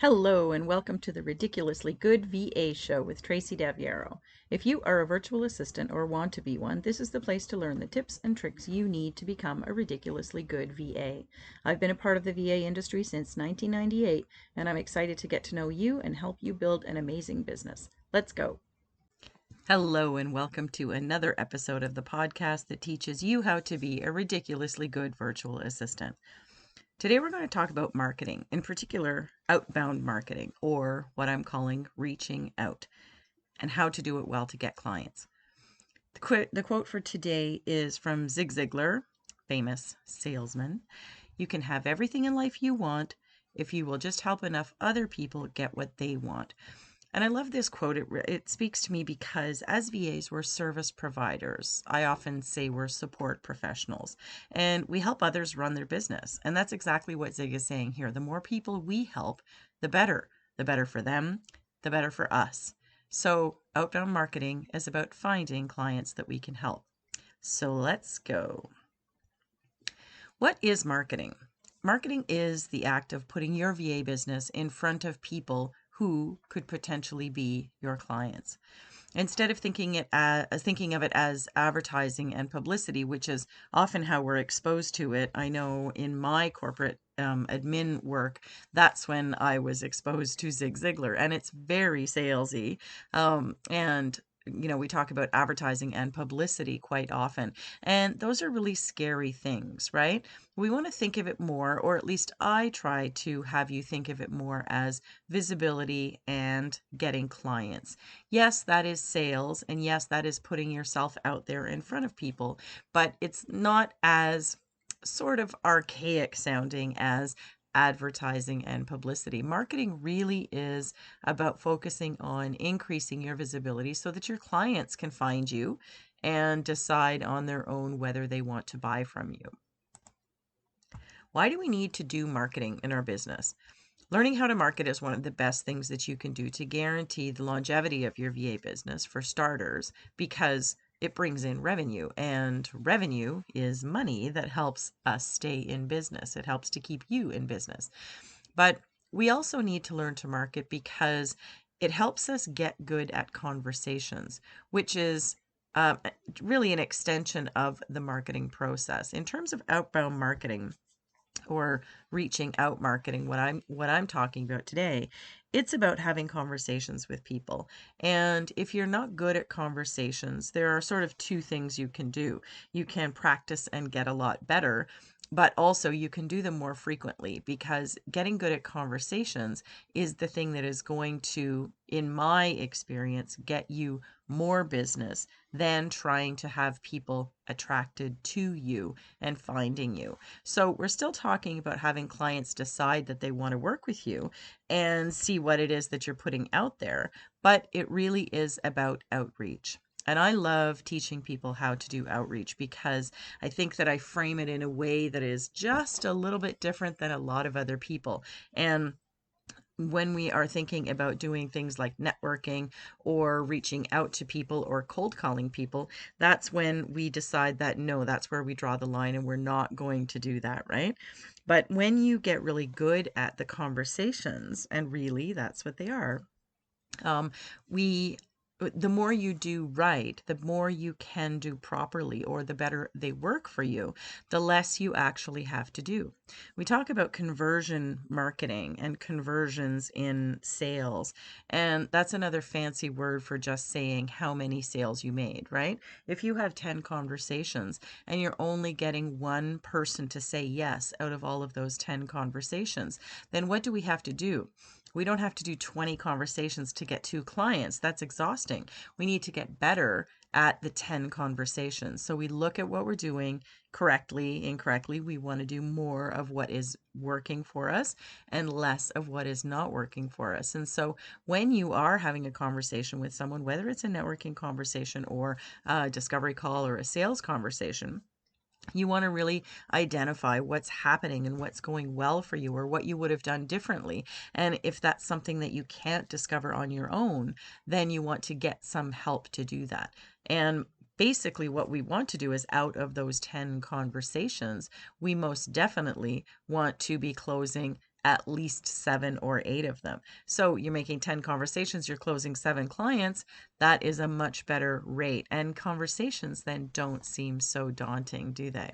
Hello and welcome to the Ridiculously Good VA Show with Tracy Daviero. If you are a virtual assistant or want to be one, this is the place to learn the tips and tricks you need to become a ridiculously good VA. I've been a part of the VA industry since 1998, and I'm excited to get to know you and help you build an amazing business. Let's go. Hello and welcome to another episode of the podcast that teaches you how to be a ridiculously good virtual assistant. Today we're going to talk about marketing, in particular outbound marketing, or what I'm calling reaching out, and how to do it well to get clients. The quote for today is from Zig Ziglar, famous salesman. You can have everything in life you want if you will just help enough other people get what they want. And I love this quote. It speaks to me because as VAs, we're service providers. I often say we're support professionals, and we help others run their business. And that's exactly what Zig is saying here. The more people we help, the better. The better for them, the better for us. So outbound marketing is about finding clients that we can help. So let's go. What is marketing? Marketing is the act of putting your VA business in front of people who could potentially be your clients. Instead of thinking of it as advertising and publicity, which is often how we're exposed to it. I know in my corporate admin work, that's when I was exposed to Zig Ziglar, and it's very salesy. And we talk about advertising and publicity quite often, and those are really scary things, right? We want to think of it more, or at least I try to have you think of it more as visibility and getting clients. Yes, that is sales, and yes, that is putting yourself out there in front of people, but it's not as sort of archaic sounding as advertising and publicity. Marketing really is about focusing on increasing your visibility so that your clients can find you and decide on their own whether they want to buy from you. Why do we need to do marketing in our business? Learning how to market is one of the best things that you can do to guarantee the longevity of your VA business, for starters, because it brings in revenue, and revenue is money that helps us stay in business. It helps to keep you in business. But we also need to learn to market because it helps us get good at conversations, which is really an extension of the marketing process. In terms of outbound marketing, or reaching out marketing, what I'm talking about today, it's about having conversations with people. And if you're not good at conversations, there are sort of two things you can do. You can practice and get a lot better, but also you can do them more frequently, because getting good at conversations is the thing that is going to, in my experience, get you more business than trying to have people attracted to you and finding you. So we're still talking about having clients decide that they want to work with you and see what it is that you're putting out there, but it really is about outreach. And I love teaching people how to do outreach because I think that I frame it in a way that is just a little bit different than a lot of other people. And when we are thinking about doing things like networking or reaching out to people or cold calling people, that's when we decide that no, that's where we draw the line and we're not going to do that, right? But when you get really good at the conversations, and really that's what they are, we the more you do right, the more you can do properly, or the better they work for you, the less you actually have to do. We talk about conversion marketing and conversions in sales, and that's another fancy word for just saying how many sales you made, right? If you have 10 conversations and you're only getting one person to say yes out of all of those 10 conversations, then what do we have to do? We don't have to do 20 conversations to get 2 clients. That's exhausting. We need to get better at the 10 conversations. So we look at what we're doing correctly, incorrectly. We want to do more of what is working for us and less of what is not working for us. And so when you are having a conversation with someone, whether it's a networking conversation or a discovery call or a sales conversation, you want to really identify what's happening and what's going well for you, or what you would have done differently. And if that's something that you can't discover on your own, then you want to get some help to do that. And basically what we want to do is, out of those 10 conversations, we most definitely want to be closing at least 7 or 8 of them. So you're making 10 conversations, you're closing 7 clients. That is a much better rate. And conversations then don't seem so daunting, do they?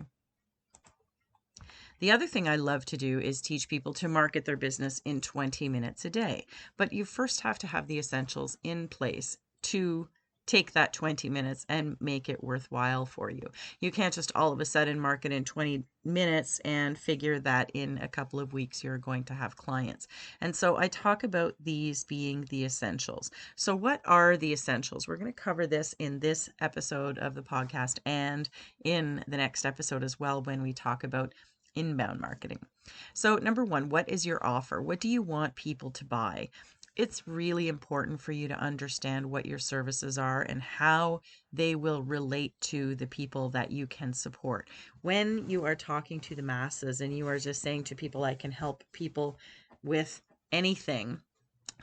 The other thing I love to do is teach people to market their business in 20 minutes a day. But you first have to have the essentials in place to take that 20 minutes and make it worthwhile for you. You can't just all of a sudden market in 20 minutes and figure that in a couple of weeks you're going to have clients. And so I talk about these being the essentials. So what are the essentials? We're going to cover this in this episode of the podcast and in the next episode as well when we talk about inbound marketing. So number one, what is your offer? What do you want people to buy? It's really important for you to understand what your services are and how they will relate to the people that you can support. When you are talking to the masses and you are just saying to people, I can help people with anything,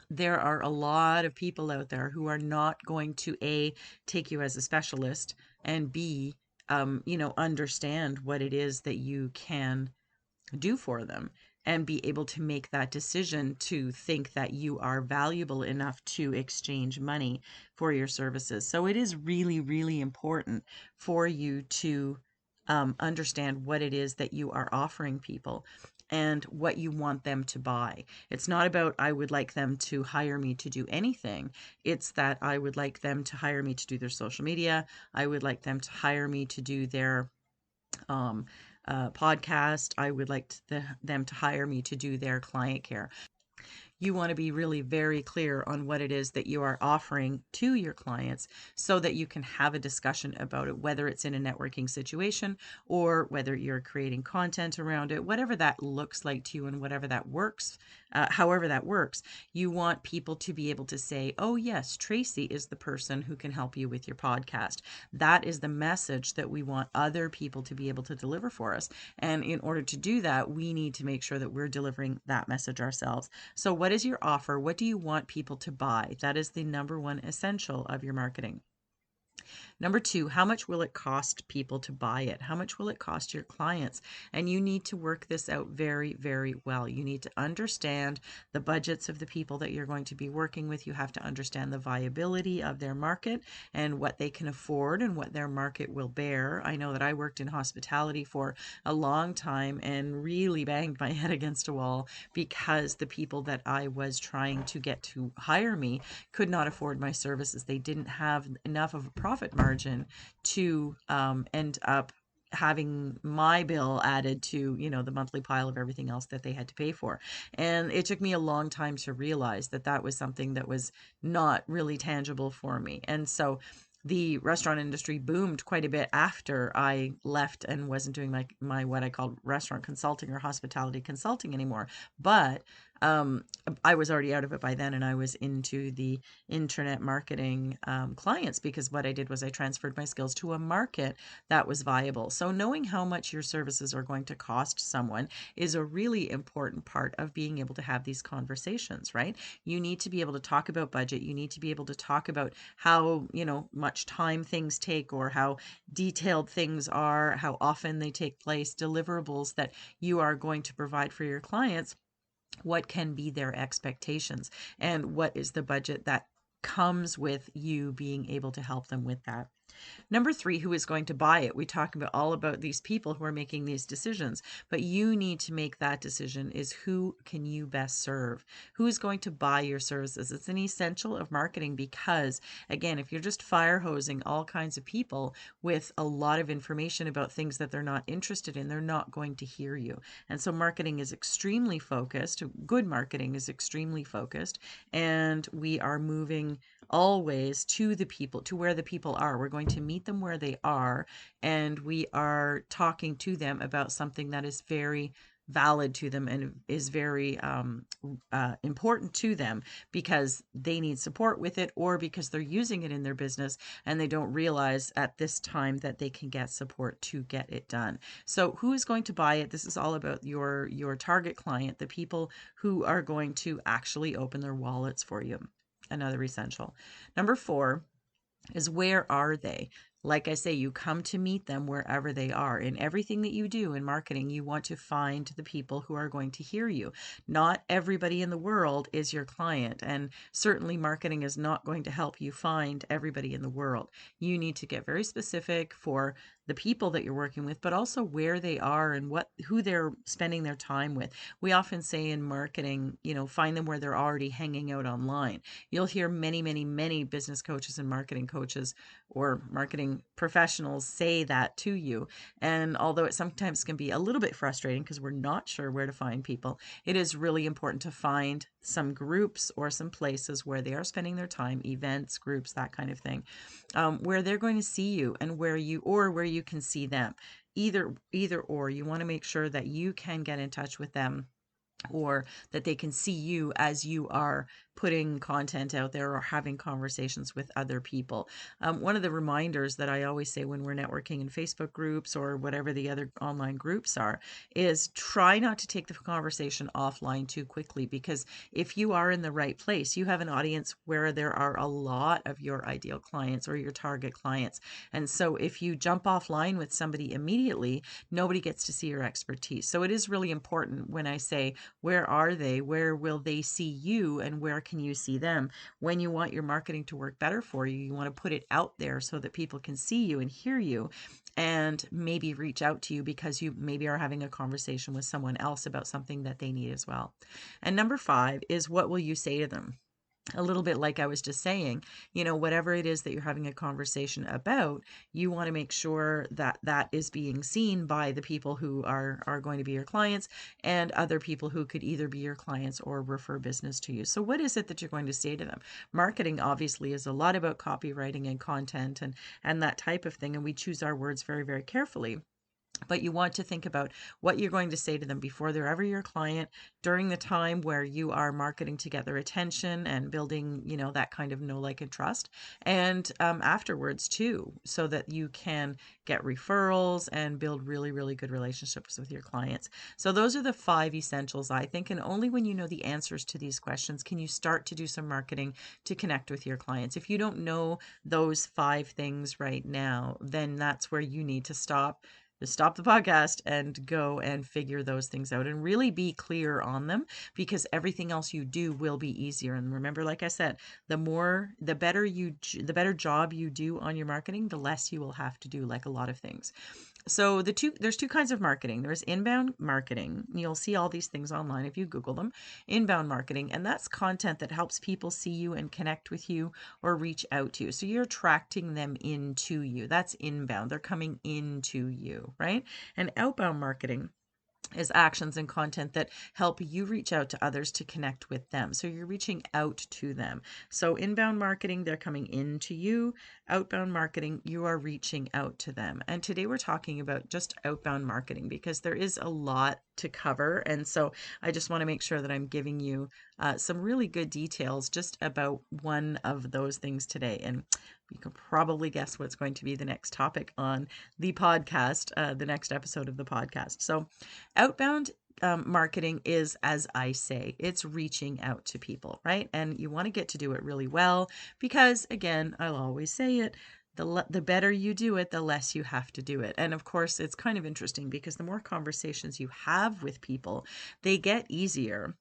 there are a lot of people out there who are not going to A, take you as a specialist, and B, understand what it is that you can do for them and be able to make that decision to think that you are valuable enough to exchange money for your services. So it is really, really important for you to understand what it is that you are offering people and what you want them to buy. It's not about, I would like them to hire me to do anything. It's that I would like them to hire me to do their social media. I would like them to hire me to do their podcast. I would like them to hire me to do their client care. You want to be really very clear on what it is that you are offering to your clients so that you can have a discussion about it, whether it's in a networking situation or whether you're creating content around it, whatever that looks like to you and whatever that works, however that works. You want people to be able to say, oh yes, Tracy is the person who can help you with your podcast. That is the message that we want other people to be able to deliver for us. And in order to do that, we need to make sure that we're delivering that message ourselves. So what is your offer? What do you want people to buy? That is the number one essential of your marketing. Number two, how much will it cost people to buy it? How much will it cost your clients? And you need to work this out very, very well. You need to understand the budgets of the people that you're going to be working with. You have to understand the viability of their market and what they can afford and what their market will bear. I know that I worked in hospitality for a long time and really banged my head against a wall because the people that I was trying to get to hire me could not afford my services. They didn't have enough of a profit margin to end up having my bill added to, the monthly pile of everything else that they had to pay for. And it took me a long time to realize that that was something that was not really tangible for me. And so the restaurant industry boomed quite a bit after I left and wasn't doing my what I called restaurant consulting or hospitality consulting anymore. But I was already out of it by then, and I was into the internet marketing clients, because what I did was I transferred my skills to a market that was viable. So knowing how much your services are going to cost someone is a really important part of being able to have these conversations, right? You need to be able to talk about budget. You need to be able to talk about how, much time things take or how detailed things are, how often they take place, deliverables that you are going to provide for your clients. What can be their expectations and what is the budget that comes with you being able to help them with that. Number three, who is going to buy it? We talk about all about these people who are making these decisions, but you need to make that decision is who can you best serve? Who is going to buy your services? It's an essential of marketing because, again, if you're just fire hosing all kinds of people with a lot of information about things that they're not interested in, they're not going to hear you. And so marketing is extremely focused. Good marketing is extremely focused, and we are moving always to the people, to where the people are. We're going to meet them where they are, and we are talking to them about something that is very valid to them and is very important to them because they need support with it or because they're using it in their business and they don't realize at this time that they can get support to get it done. So who is going to buy it? This is all about your target client, the people who are going to actually open their wallets for you. Another essential. Number four is, where are they? Like I say, you come to meet them wherever they are. In everything that you do in marketing, you want to find the people who are going to hear you. Not everybody in the world is your client, and certainly marketing is not going to help you find everybody in the world. You need to get very specific for the people that you're working with, but also where they are and who they're spending their time with. We often say in marketing, find them where they're already hanging out online. You'll hear many, many, many business coaches and marketing coaches or marketing professionals say that to you. And although it sometimes can be a little bit frustrating because we're not sure where to find people, it is really important to find some groups or some places where they are spending their time, events, groups, that kind of thing, where they're going to see you and where you can see them. Either or, you want to make sure that you can get in touch with them or that they can see you as you are putting content out there or having conversations with other people. One of the reminders that I always say when we're networking in Facebook groups or whatever the other online groups are is try not to take the conversation offline too quickly, because if you are in the right place, you have an audience where there are a lot of your ideal clients or your target clients. And so if you jump offline with somebody immediately, nobody gets to see your expertise. So it is really important when I say, where are they? Where will they see you? And where can you see them? When you want your marketing to work better for you, you want to put it out there so that people can see you and hear you and maybe reach out to you because you maybe are having a conversation with someone else about something that they need as well. And number 5 is, what will you say to them? A little bit like I was just saying, whatever it is that you're having a conversation about, you want to make sure that that is being seen by the people who are going to be your clients and other people who could either be your clients or refer business to you. So what is it that you're going to say to them? Marketing obviously is a lot about copywriting and content and that type of thing. And we choose our words very, very carefully. But you want to think about what you're going to say to them before they're ever your client, during the time where you are marketing to get their attention and building, that kind of know, like, and trust, and afterwards too, so that you can get referrals and build really, really good relationships with your clients. So those are the 5 essentials, I think, and only when you know the answers to these questions can you start to do some marketing to connect with your clients. If you don't know those 5 things right now, then that's where you need to stop. Just stop the podcast and go and figure those things out and really be clear on them, because everything else you do will be easier. And remember, like I said, the better job you do on your marketing, the less you will have to do, like a lot of things. So there's 2 kinds of marketing. There's inbound marketing. You'll see all these things online if you Google them. Inbound marketing, and that's content that helps people see you and connect with you or reach out to you. So you're attracting them into you. That's inbound. They're coming into you, right? And outbound marketing is actions and content that help you reach out to others to connect with them. So you're reaching out to them. So inbound marketing, they're coming into you. Outbound marketing, you are reaching out to them. And today we're talking about just outbound marketing because there is a lot to cover. And so I just want to make sure that I'm giving you some really good details just about one of those things today. And you can probably guess what's going to be the next topic on the podcast, the next episode of the podcast. So outbound marketing is, as I say, it's reaching out to people, right? And you want to get to do it really well because, again, I'll always say it, the better you do it, the less you have to do it. And of course, it's kind of interesting because the more conversations you have with people, they get easier.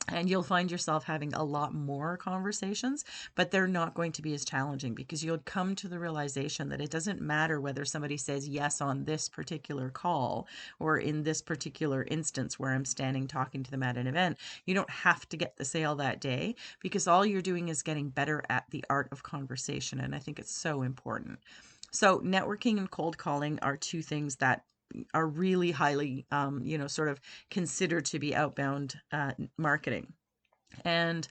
And you'll find yourself having a lot more conversations, but they're not going to be as challenging because you'll come to the realization that it doesn't matter whether somebody says yes on this particular call or in this particular instance where I'm standing talking to them at an event. You don't have to get the sale that day because all you're doing is getting better at the art of conversation. And I think it's so important. So networking and cold calling are 2 things that are really highly, sort of considered to be outbound marketing. And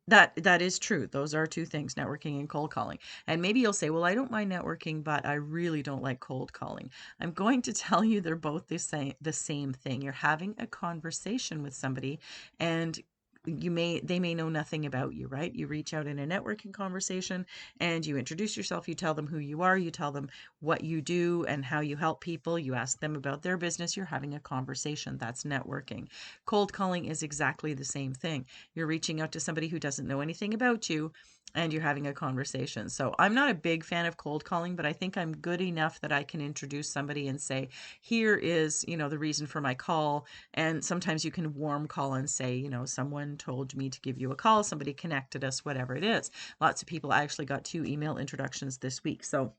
that is true. Those are 2 things, networking and cold calling. And maybe you'll say, well, I don't mind networking, but I really don't like cold calling. I'm going to tell you they're both the same thing. You're having a conversation with somebody and they may know nothing about you, right? You reach out in a networking conversation and you introduce yourself, you tell them who you are, you tell them what you do and how you help people, you ask them about their business, you're having a conversation. That's networking. Cold calling is exactly the same thing. You're reaching out to somebody who doesn't know anything about you and you're having a conversation. So I'm not a big fan of cold calling, but I think I'm good enough that I can introduce somebody and say, here is, the reason for my call. And sometimes you can warm call and say, someone told me to give you a call, somebody connected us, whatever it is. Lots of people, I actually got 2 email introductions this week. So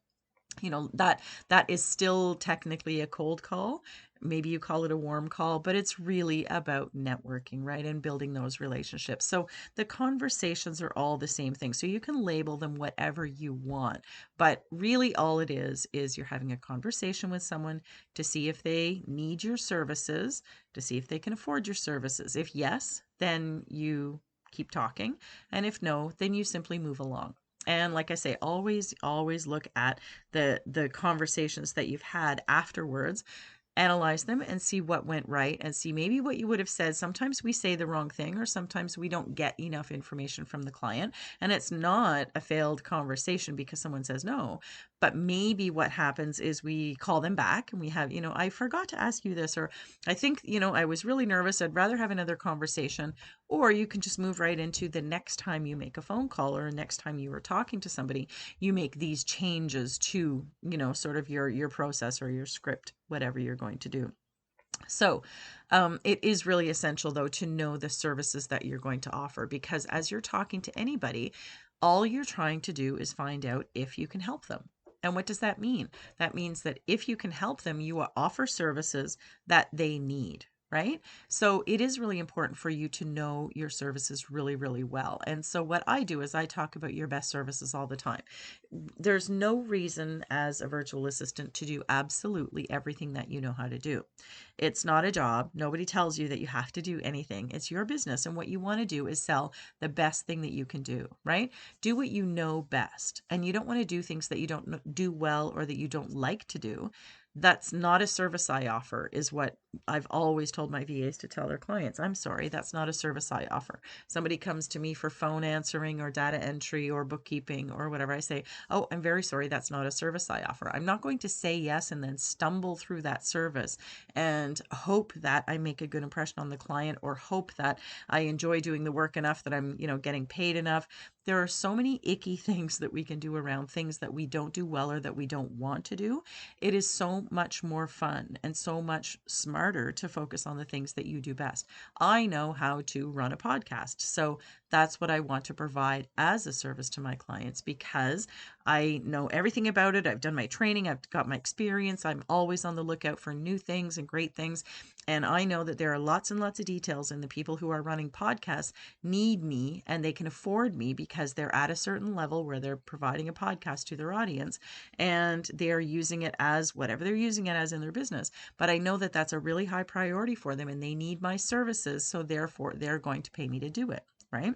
that is still technically a cold call. Maybe you call it a warm call, but it's really about networking, right? And building those relationships. So the conversations are all the same thing. So you can label them whatever you want, but really all it is you're having a conversation with someone to see if they need your services, to see if they can afford your services. If yes, then you keep talking. And if no, then you simply move along. And like I say, always look at the conversations that you've had afterwards, analyze them and see what went right, and see maybe what you would have said. Sometimes we say the wrong thing, or sometimes we don't get enough information from the client, and it's not a failed conversation because someone says no. But maybe what happens is we call them back and we have, I forgot to ask you this, or I think, I was really nervous, I'd rather have another conversation. Or you can just move right into the next time you make a phone call, or next time you were talking to somebody, you make these changes to, sort of your process or your script, whatever you're going to do. So it is really essential, though, to know the services that you're going to offer, because as you're talking to anybody, all you're trying to do is find out if you can help them. And what does that mean? That means that if you can help them, you will offer services that they need. Right? So it is really important for you to know your services really, really well. And so what I do is I talk about your best services all the time. There's no reason as a virtual assistant to do absolutely everything that you know how to do. It's not a job. Nobody tells you that you have to do anything. It's your business. And what you want to do is sell the best thing that you can do, right? Do what you know best. And you don't want to do things that you don't do well or that you don't like to do. That's not a service I offer, is what I've always told my VAs to tell their clients. I'm sorry, that's not a service I offer. Somebody comes to me for phone answering or data entry or bookkeeping or whatever, I say, oh, I'm very sorry, that's not a service I offer. I'm not going to say yes and then stumble through that service and hope that I make a good impression on the client, or hope that I enjoy doing the work enough that I'm, getting paid enough. There are so many icky things that we can do around things that we don't do well or that we don't want to do. It is so much more fun and so much smarter to focus on the things that you do best. I know how to run a podcast, so that's what I want to provide as a service to my clients, because I know everything about it. I've done my training, I've got my experience, I'm always on the lookout for new things and great things. And I know that there are lots and lots of details, and the people who are running podcasts need me and they can afford me because they're at a certain level where they're providing a podcast to their audience and they're using it as whatever they're using it as in their business. But I know that that's a really high priority for them and they need my services. So therefore, they're going to pay me to do it, right?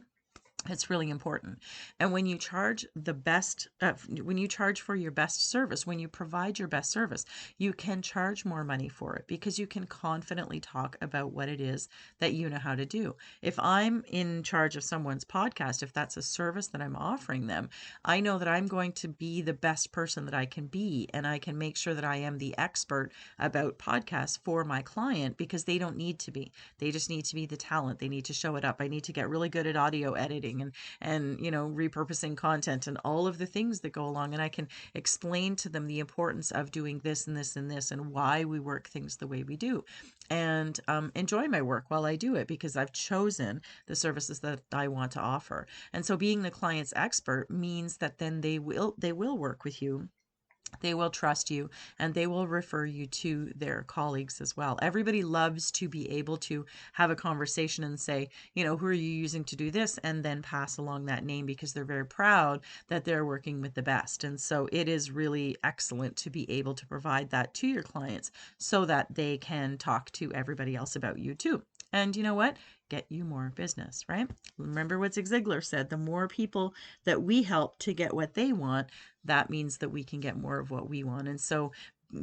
It's really important. And when you charge when you charge for your best service, when you provide your best service, you can charge more money for it because you can confidently talk about what it is that you know how to do. If I'm in charge of someone's podcast, if that's a service that I'm offering them, I know that I'm going to be the best person that I can be, and I can make sure that I am the expert about podcasts for my client, because they don't need to be. They just need to be the talent. They need to show it up. I need to get really good at audio editing and repurposing content and all of the things that go along, and I can explain to them the importance of doing this and this and this and why we work things the way we do, and enjoy my work while I do it because I've chosen the services that I want to offer. And so being the client's expert means that then they will work with you, they will trust you, and they will refer you to their colleagues as well. Everybody loves to be able to have a conversation and say, who are you using to do this? And then pass along that name because they're very proud that they're working with the best. And so it is really excellent to be able to provide that to your clients so that they can talk to everybody else about you too. And you know what? Get you more business, right? Remember what Zig Ziglar said, the more people that we help to get what they want, that means that we can get more of what we want. And so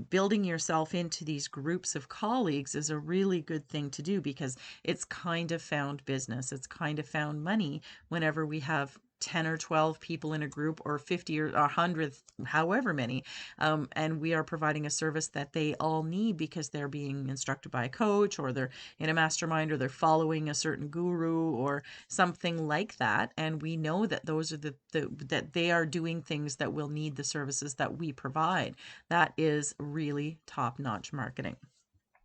building yourself into these groups of colleagues is a really good thing to do because it's kind of found business. It's kind of found money whenever we have 10 or 12 people in a group, or 50 or 100, however many. And we are providing a service that they all need because they're being instructed by a coach, or they're in a mastermind, or they're following a certain guru or something like that. And we know that those are that they are doing things that will need the services that we provide. That is really top-notch marketing.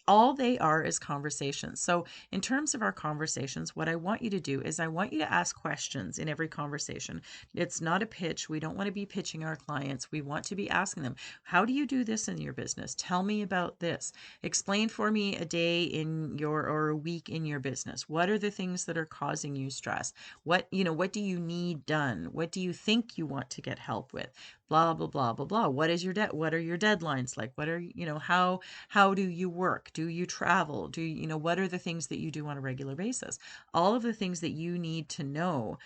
All they are is conversations. So, in terms of our conversations, what I want you to do is I want you to ask questions in every conversation. It's not a pitch. We don't want to be pitching our clients. We want to be asking them, how do you do this in your business? Tell me about this. Explain for me a day in your, or a week in your business. What are the things that are causing you stress? What do you need done? What do you think you want to get help with? Blah, blah, blah, blah, blah. What is your what are your deadlines like? What are, how do you work? Do you travel? What are the things that you do on a regular basis? All of the things that you need to know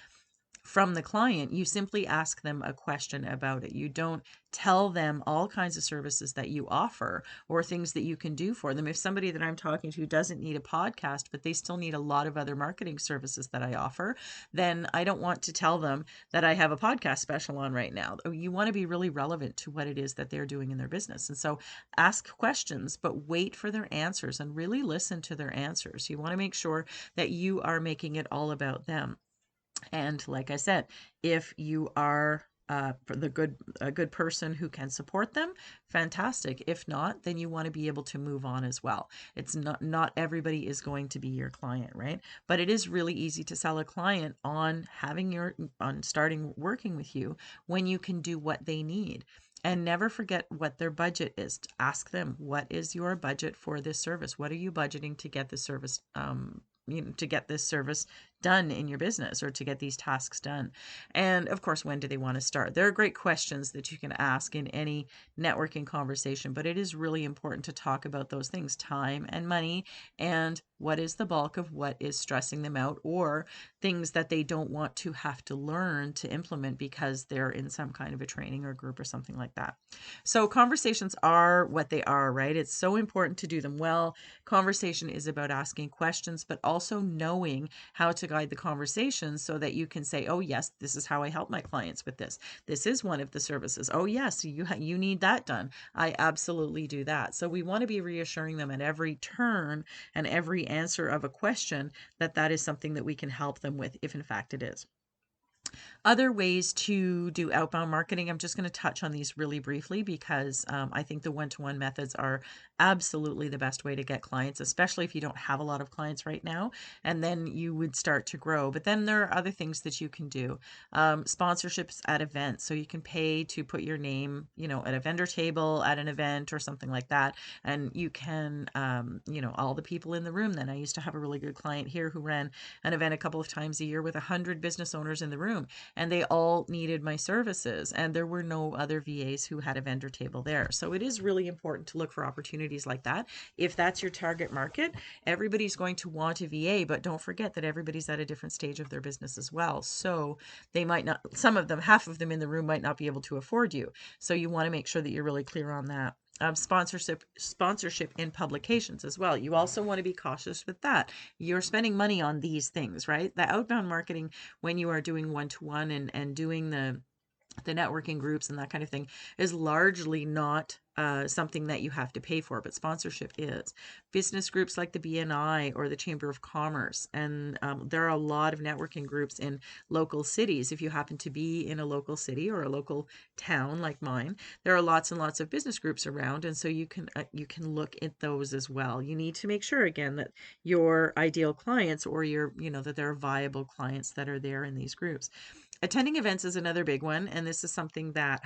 from the client, you simply ask them a question about it. You don't tell them all kinds of services that you offer or things that you can do for them. If somebody that I'm talking to doesn't need a podcast, but they still need a lot of other marketing services that I offer, then I don't want to tell them that I have a podcast special on right now. You want to be really relevant to what it is that they're doing in their business. And so ask questions, but wait for their answers and really listen to their answers. You want to make sure that you are making it all about them. And like I said, if you are a good person who can support them, fantastic. If not, then you want to be able to move on as well. It's not everybody is going to be your client, right? But it is really easy to sell a client on starting working with you when you can do what they need. And never forget what their budget is. Ask them, what is your budget for this service? What are you budgeting to get the service to get this service done in your business, or to get these tasks done? And of course, when do they want to start? There are great questions that you can ask in any networking conversation, but it is really important to talk about those things: time and money, and what is the bulk of what is stressing them out, or things that they don't want to have to learn to implement because they're in some kind of a training or group or something like that. So conversations are what they are, right? It's so important to do them well. Conversation is about asking questions, but also knowing how to guide the conversation so that you can say, oh yes, this is how I help my clients with this. This is one of the services. Oh yes, you need that done. I absolutely do that. So we want to be reassuring them at every turn and every answer of a question that is something that we can help them with, if in fact it is. Other ways to do outbound marketing, I'm just going to touch on these really briefly because I think the one-to-one methods are absolutely the best way to get clients, especially if you don't have a lot of clients right now, and then you would start to grow. But then there are other things that you can do. Sponsorships at events. So you can pay to put your name, at a vendor table at an event or something like that. And you can, all the people in the room. Then I used to have a really good client here who ran an event a couple of times a year with 100 business owners in the room, and they all needed my services, and there were no other VAs who had a vendor table there. So it is really important to look for opportunities like that. If that's your target market, everybody's going to want a VA, but don't forget that everybody's at a different stage of their business as well. So they might not, some of them, half of them in the room might not be able to afford you. So you want to make sure that you're really clear on that. Sponsorship in publications as well. You also want to be cautious with that. You're spending money on these things, right? The outbound marketing, when you are doing one-to-one and doing the networking groups and that kind of thing, is largely not something that you have to pay for, but sponsorship is. Business groups like the BNI or the Chamber of Commerce, and there are a lot of networking groups in local cities. If you happen to be in a local city or a local town like mine, there are lots and lots of business groups around, and so you can look at those as well. You need to make sure, again, that your ideal clients, or that there are viable clients that are there in these groups. Attending events is another big one, and this is something that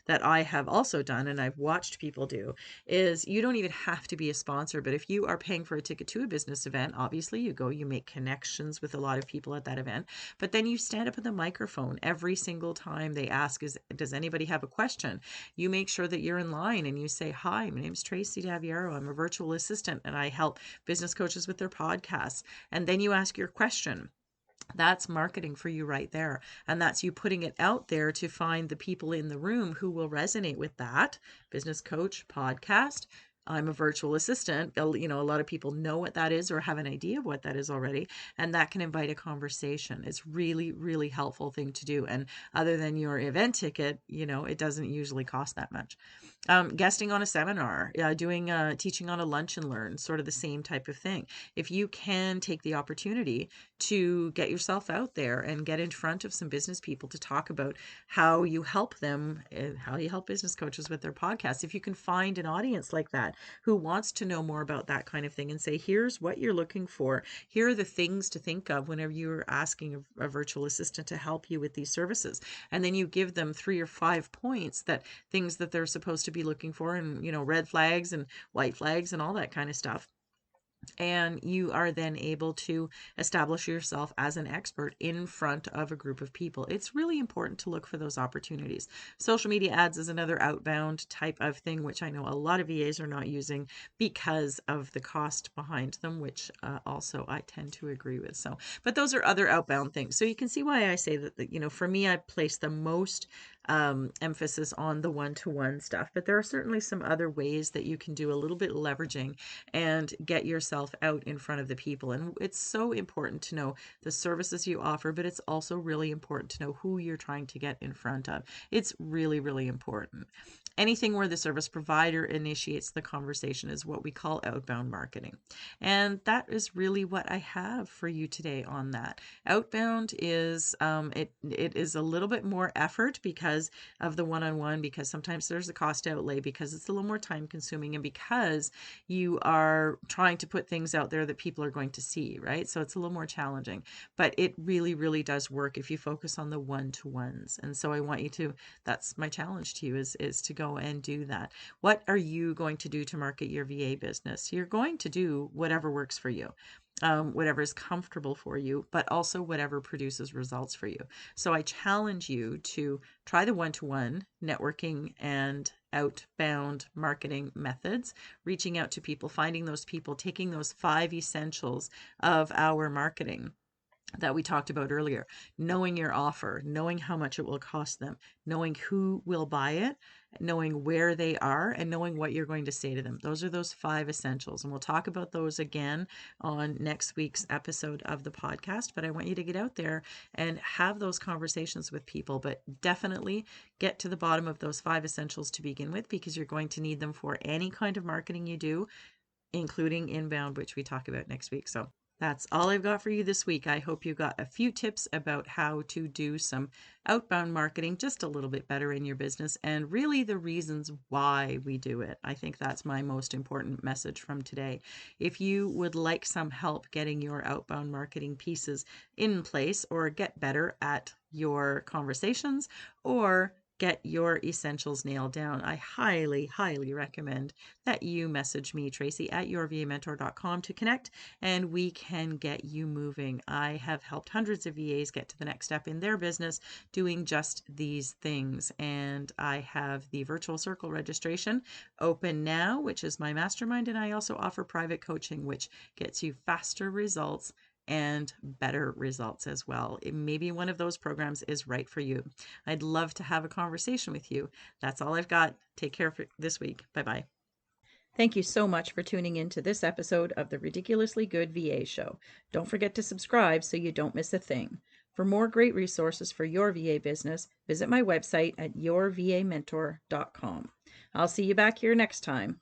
I have also done and I've watched people do. Is you don't even have to be a sponsor, but if you are paying for a ticket to a business event, obviously you go, you make connections with a lot of people at that event, but then you stand up at the microphone every single time they ask, does anybody have a question? You make sure that you're in line and you say, hi, my name is Tracy Daviero. I'm a virtual assistant and I help business coaches with their podcasts. And then you ask your question. That's marketing for you right there. And that's you putting it out there to find the people in the room who will resonate with that business coach podcast, I'm a virtual assistant. A lot of people know what that is or have an idea of what that is already, and that can invite a conversation. It's really, really helpful thing to do. And other than your event ticket, it doesn't usually cost that much. Guesting on a seminar, doing teaching on a lunch and learn, sort of the same type of thing. If you can take the opportunity to get yourself out there and get in front of some business people to talk about how you help them, how you help business coaches with their podcasts. If you can find an audience like that who wants to know more about that kind of thing and say, here's what you're looking for. Here are the things to think of whenever you're asking a virtual assistant to help you with these services. And then you give them 3 or 5 points, that things that they're supposed to be looking for, and red flags and white flags and all that kind of stuff. And you are then able to establish yourself as an expert in front of a group of people. It's really important to look for those opportunities. Social media ads is another outbound type of thing, which I know a lot of VAs are not using because of the cost behind them, which also I tend to agree with. So, but those are other outbound things. So you can see why I say that, for me, I place the most emphasis on the one-to-one stuff, but there are certainly some other ways that you can do a little bit of leveraging and get yourself out in front of the people. And it's so important to know the services you offer, but it's also really important to know who you're trying to get in front of. It's really, really important. Anything where the service provider initiates the conversation is what we call outbound marketing. And that is really what I have for you today on that. Outbound is, it is a little bit more effort because of the one-on-one, because sometimes there's a cost outlay, because it's a little more time consuming, and because you are trying to put things out there that people are going to see, right? So it's a little more challenging, but it really, really does work if you focus on the one-to-ones. And so I want you to, that's my challenge to you, is to go and do that. What are you going to do to market your VA business? You're going to do whatever works for you. Whatever is comfortable for you, but also whatever produces results for you. So I challenge you to try the one-to-one networking and outbound marketing methods, reaching out to people, finding those people, taking those 5 essentials of our marketing that we talked about earlier, knowing your offer, knowing how much it will cost them, knowing who will buy it, knowing where they are, and knowing what you're going to say to them. Those are those 5 essentials. And we'll talk about those again on next week's episode of the podcast. But I want you to get out there and have those conversations with people, but definitely get to the bottom of those 5 essentials to begin with, because you're going to need them for any kind of marketing you do, including inbound, which we talk about next week. So that's all I've got for you this week. I hope you got a few tips about how to do some outbound marketing just a little bit better in your business, and really the reasons why we do it. I think that's my most important message from today. If you would like some help getting your outbound marketing pieces in place, or get better at your conversations, or get your essentials nailed down, I highly, highly recommend that you message me, Tracy, at yourvamentor.com to connect, and we can get you moving. I have helped hundreds of VAs get to the next step in their business doing just these things. And I have the virtual circle registration open now, which is my mastermind. And I also offer private coaching, which gets you faster results and better results as well. Maybe one of those programs is right for you. I'd love to have a conversation with you. That's all I've got. Take care for this week. Bye-bye. Thank you so much for tuning in to this episode of the Ridiculously Good VA Show. Don't forget to subscribe so you don't miss a thing. For more great resources for your VA business, visit my website at yourvamentor.com. I'll see you back here next time.